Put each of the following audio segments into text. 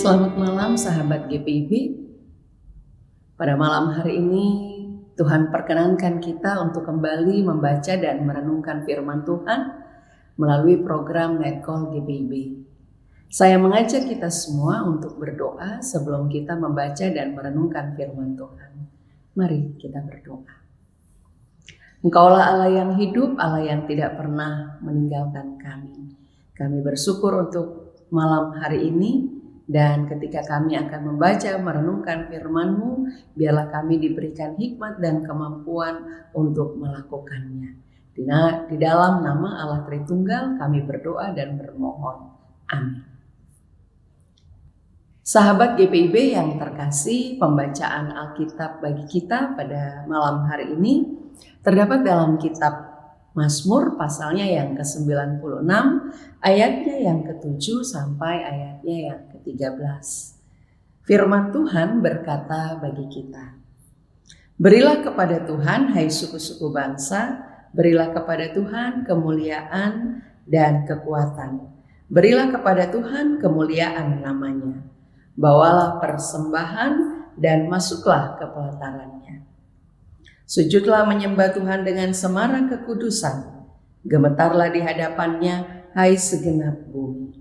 Selamat malam sahabat GPIB. Pada malam hari ini Tuhan perkenankan kita untuk kembali membaca dan merenungkan firman Tuhan melalui program Night Call GPIB. Saya mengajak kita semua untuk berdoa sebelum kita membaca dan merenungkan firman Tuhan. Mari kita berdoa. Engkaulah Allah yang hidup, Allah yang tidak pernah meninggalkan kami. Kami bersyukur untuk malam hari ini. Dan ketika kami akan membaca, merenungkan firman-Mu, biarlah kami diberikan hikmat dan kemampuan untuk melakukannya. Di dalam nama Allah Tritunggal kami berdoa dan bermohon. Amin. Sahabat GPIB yang terkasih, pembacaan Alkitab bagi kita pada malam hari ini terdapat dalam kitab Mazmur pasalnya yang ke-96, ayatnya yang ke-7 sampai ayatnya yang ke-13. Firman Tuhan berkata bagi kita, "Berilah kepada Tuhan, hai suku-suku bangsa, berilah kepada Tuhan kemuliaan dan kekuatan. Berilah kepada Tuhan kemuliaan namanya. Bawalah persembahan dan masuklah ke pelatarannya. Sujudlah menyembah Tuhan dengan semarak kekudusan. Gemetarlah di hadapannya, hai segenap bumi.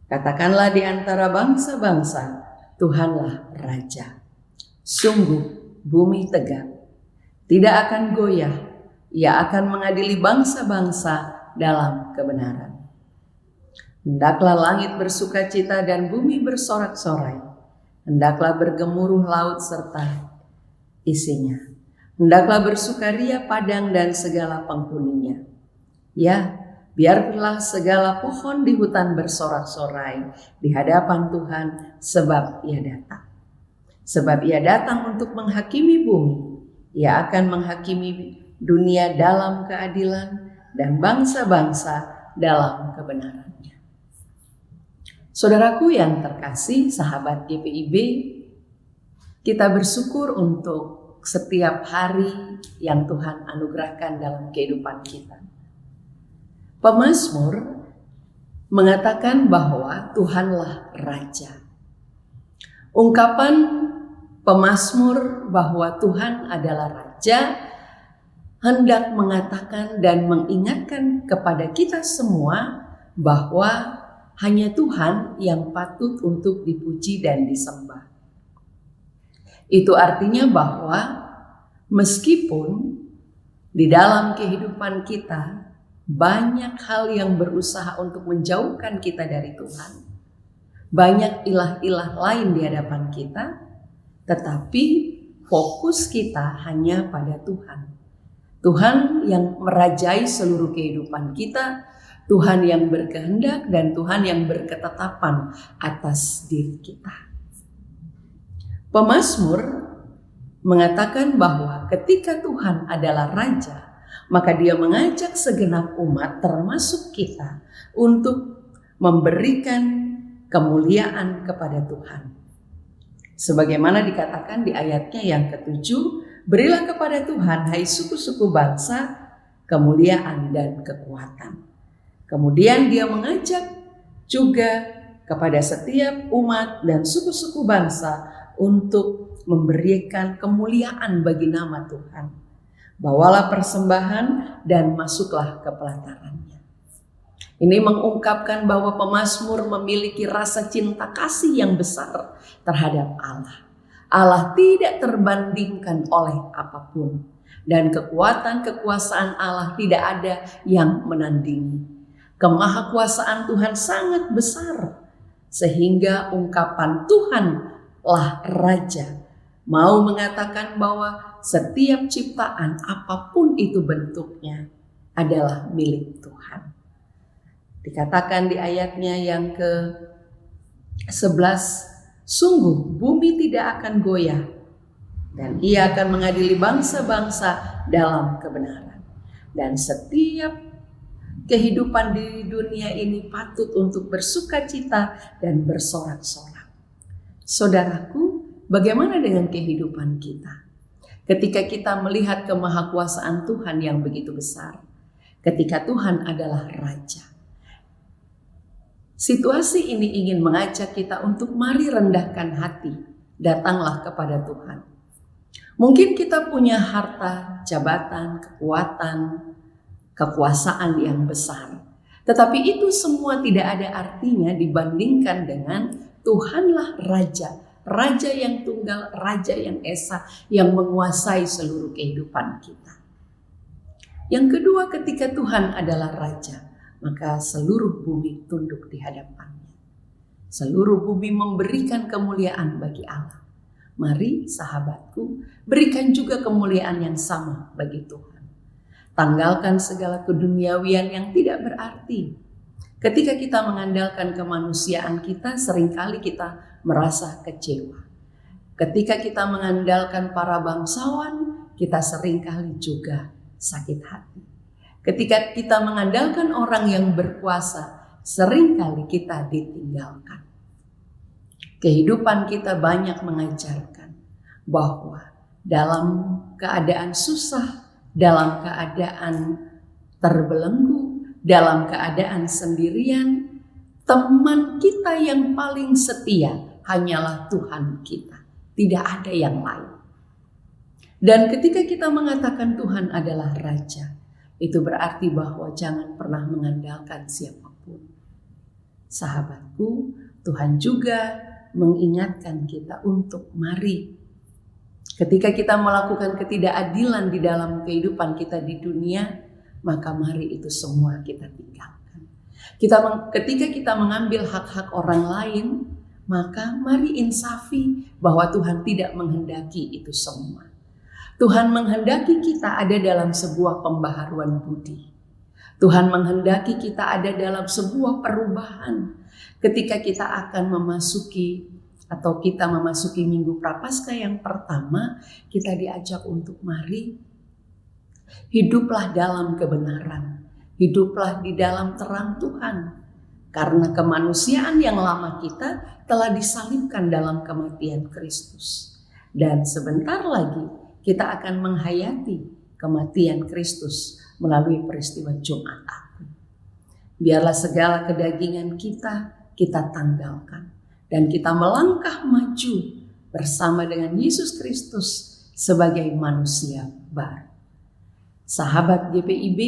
Katakanlah di antara bangsa-bangsa, Tuhanlah Raja. Sungguh bumi tegak, tidak akan goyah. Ia akan mengadili bangsa-bangsa dalam kebenaran. Hendaklah langit bersukacita dan bumi bersorak-sorai. Hendaklah bergemuruh laut serta isinya. Hendaklah bersukaria padang dan segala penghuninya. Ya, biarlah segala pohon di hutan bersorak-sorai di hadapan Tuhan, sebab Ia datang. Sebab Ia datang untuk menghakimi bumi. Ia akan menghakimi dunia dalam keadilan dan bangsa-bangsa dalam kebenarannya." Saudaraku yang terkasih, sahabat GPIB, kita bersyukur untuk setiap hari yang Tuhan anugerahkan dalam kehidupan kita. Pemazmur mengatakan bahwa Tuhanlah Raja. Ungkapan pemazmur bahwa Tuhan adalah Raja hendak mengatakan dan mengingatkan kepada kita semua bahwa hanya Tuhan yang patut untuk dipuji dan disembah. Itu artinya bahwa meskipun di dalam kehidupan kita banyak hal yang berusaha untuk menjauhkan kita dari Tuhan, banyak ilah-ilah lain di hadapan kita, tetapi fokus kita hanya pada Tuhan. Tuhan yang merajai seluruh kehidupan kita, Tuhan yang berkehendak dan Tuhan yang berketetapan atas diri kita. Pemazmur mengatakan bahwa ketika Tuhan adalah Raja, maka Dia mengajak segenap umat termasuk kita untuk memberikan kemuliaan kepada Tuhan. Sebagaimana dikatakan di ayatnya yang ke-7, "Berilah kepada Tuhan, hai suku-suku bangsa, kemuliaan dan kekuatan." Kemudian Dia mengajak juga kepada setiap umat dan suku-suku bangsa untuk memberikan kemuliaan bagi nama Tuhan. Bawalah persembahan dan masuklah ke pelatarannya. Ini mengungkapkan bahwa pemazmur memiliki rasa cinta kasih yang besar terhadap Allah. Allah tidak terbandingkan oleh apapun. Dan kekuasaan Allah tidak ada yang menandingi. Kemahakuasaan Tuhan sangat besar. Sehingga ungkapan Tuhanlah Raja mau mengatakan bahwa setiap ciptaan apapun itu bentuknya adalah milik Tuhan. Dikatakan di ayatnya yang ke-11, "Sungguh bumi tidak akan goyah dan Ia akan mengadili bangsa-bangsa dalam kebenaran." Dan setiap kehidupan di dunia ini patut untuk bersukacita dan bersorak-sorak. Saudaraku, bagaimana dengan kehidupan kita? Ketika kita melihat kemahakuasaan Tuhan yang begitu besar, ketika Tuhan adalah Raja, Situasi ini ingin mengajak kita untuk mari rendahkan hati, datanglah kepada Tuhan. Mungkin kita punya harta, jabatan, kekuatan, kekuasaan yang besar. Tetapi itu semua tidak ada artinya dibandingkan dengan Tuhanlah Raja. Raja yang tunggal, Raja yang esa, yang menguasai seluruh kehidupan kita. Yang kedua, ketika Tuhan adalah Raja, maka seluruh bumi tunduk di hadapannya. Seluruh bumi memberikan kemuliaan bagi Allah. Mari sahabatku, berikan juga kemuliaan yang sama bagi Tuhan. Tanggalkan segala keduniawian yang tidak berarti. Ketika kita mengandalkan kemanusiaan kita, seringkali kita merasa kecewa. Ketika kita mengandalkan para bangsawan, kita seringkali juga sakit hati. Ketika kita mengandalkan orang yang berkuasa, seringkali kita ditinggalkan. Kehidupan kita banyak mengajarkan bahwa dalam keadaan susah, dalam keadaan terbelenggu, dalam keadaan sendirian, teman kita yang paling setia hanyalah Tuhan kita. Tidak ada yang lain. Dan ketika kita mengatakan Tuhan adalah Raja, itu berarti bahwa jangan pernah mengandalkan siapapun. Sahabatku, Tuhan juga mengingatkan kita untuk mari. Ketika kita melakukan ketidakadilan di dalam kehidupan kita di dunia, maka mari itu semua kita tinggalkan. Ketika kita mengambil hak-hak orang lain, maka mari insafi bahwa Tuhan tidak menghendaki itu semua. Tuhan menghendaki kita ada dalam sebuah pembaharuan budi. Tuhan menghendaki kita ada dalam sebuah perubahan. Ketika kita akan memasuki Minggu Prapaskah yang pertama, kita diajak untuk mari hiduplah dalam kebenaran. Hiduplah di dalam terang Tuhan. Karena kemanusiaan yang lama kita telah disalibkan dalam kematian Kristus. Dan sebentar lagi kita akan menghayati kematian Kristus melalui peristiwa Jumat Agung. Biarlah segala kedagingan kita tanggalkan. Dan kita melangkah maju bersama dengan Yesus Kristus sebagai manusia baru. Sahabat GPIB,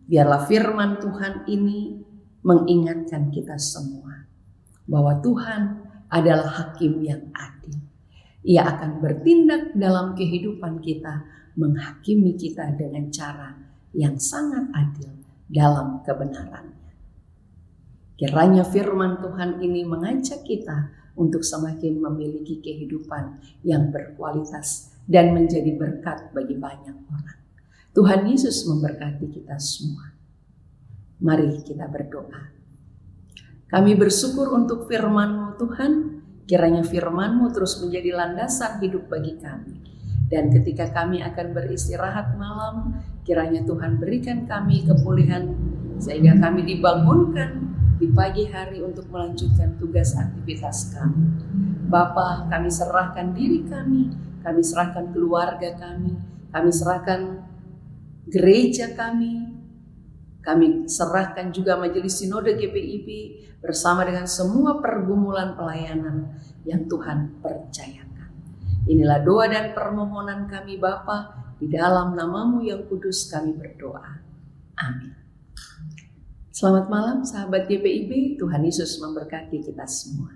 biarlah firman Tuhan ini mengingatkan kita semua bahwa Tuhan adalah hakim yang adil. Ia akan bertindak dalam kehidupan kita, menghakimi kita dengan cara yang sangat adil dalam kebenarannya. Kiranya firman Tuhan ini mengajak kita untuk semakin memiliki kehidupan yang berkualitas dan menjadi berkat bagi banyak orang. Tuhan Yesus memberkati kita semua. Mari kita berdoa. Kami bersyukur untuk firman-Mu Tuhan. Kiranya firman-Mu terus menjadi landasan hidup bagi kami. Dan ketika kami akan beristirahat malam, kiranya Tuhan berikan kami kepulihan sehingga kami dibangunkan di pagi hari untuk melanjutkan tugas aktivitas kami. Bapa, kami serahkan diri kami serahkan keluarga kami serahkan gereja kami serahkan juga Majelis Sinode GPIB bersama dengan semua pergumulan pelayanan yang Tuhan percayakan. Inilah doa dan permohonan kami Bapa, di dalam nama-Mu yang kudus kami berdoa. Amin. Selamat malam sahabat GPIB, Tuhan Yesus memberkati kita semua.